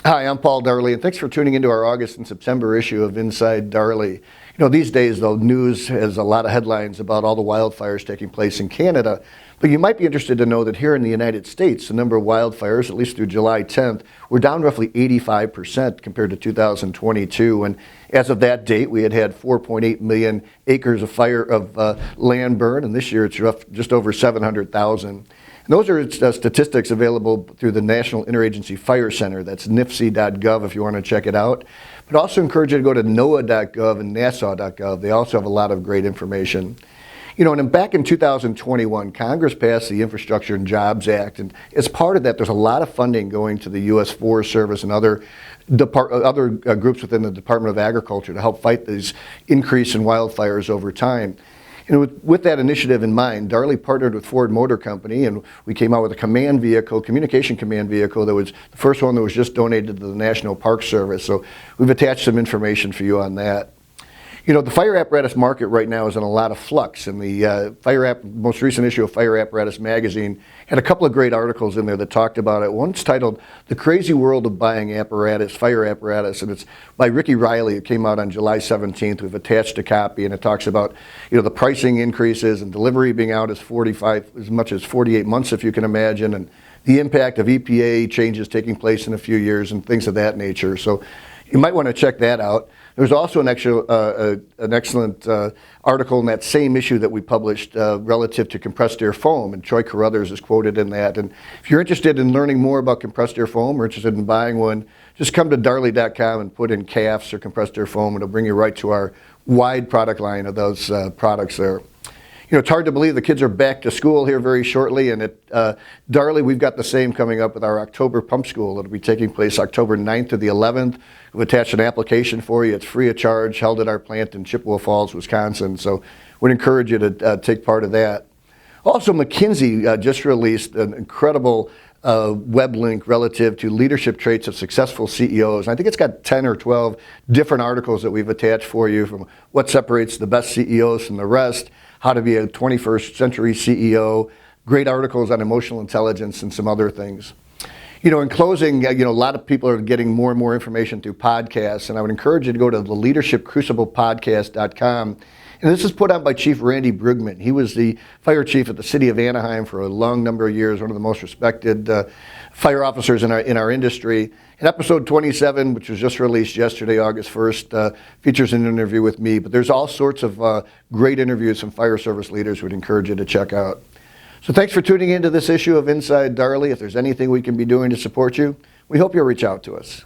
Hi, I'm Paul Darley, and thanks for tuning into our August and September issue of Inside Darley. These days, though, news has a lot of headlines about all the wildfires taking place in Canada, but you might be interested to know that here in the United States, the number of wildfires, at least through July 10th, were down roughly 85% compared to 2022, and as of that date, we had 4.8 million acres of land burn, and this year it's just over 700,000. And those are statistics available through the National Interagency Fire Center. That's nifc.gov if you want to check it out. But also encourage you to go to noaa.gov and nasa.gov. They also have a lot of great information. And back in 2021, Congress passed the Infrastructure and Jobs Act, and as part of that, there's a lot of funding going to the U.S. Forest Service and other groups within the Department of Agriculture to help fight these increase in wildfires over time. And with that initiative in mind, Darley partnered with Ford Motor Company, and we came out with a communication command vehicle that was the first one that was just donated to the National Park Service. So we've attached some information for you on that. The fire apparatus market right now is in a lot of flux, and the most recent issue of Fire Apparatus magazine had a couple of great articles in there that talked about it. One's titled "The Crazy World of Buying Fire Apparatus," and it's by Ricky Riley. It came out on July 17th. We've attached a copy, and it talks about the pricing increases and delivery being out as much as 48 months, if you can imagine, and the impact of EPA changes taking place in a few years and things of that nature. So you might want to check that out. There's also an excellent article in that same issue that we published relative to compressed air foam, and Troy Carruthers is quoted in that. And if you're interested in learning more about compressed air foam or interested in buying one, just come to darley.com and put in ICAFS or compressed air foam, and it'll bring you right to our wide product line of those products there. It's hard to believe the kids are back to school here very shortly, and at Darley, we've got the same coming up with our October Pump School. It'll be taking place October 9th to the 11th. We've attached an application for you. It's free of charge, held at our plant in Chippewa Falls, Wisconsin, so we'd encourage you to take part of that. Also, McKinsey just released an incredible web link relative to leadership traits of successful CEOs. I think it's got 10 or 12 different articles that we've attached for you, from what separates the best CEOs from the rest, how to be a 21st century CEO, great articles on emotional intelligence, and some other things. In closing, a lot of people are getting more and more information through podcasts, and I would encourage you to go to the leadershipcruciblepodcast.com. And this is put on by Chief Randy Brugman. He was the fire chief at the city of Anaheim for a long number of years, one of the most respected fire officers in our industry. And episode 27, which was just released yesterday, August 1st, features an interview with me. But there's all sorts of great interviews from fire service leaders we'd encourage you to check out. So thanks for tuning into this issue of Inside Darley. If there's anything we can be doing to support you, we hope you'll reach out to us.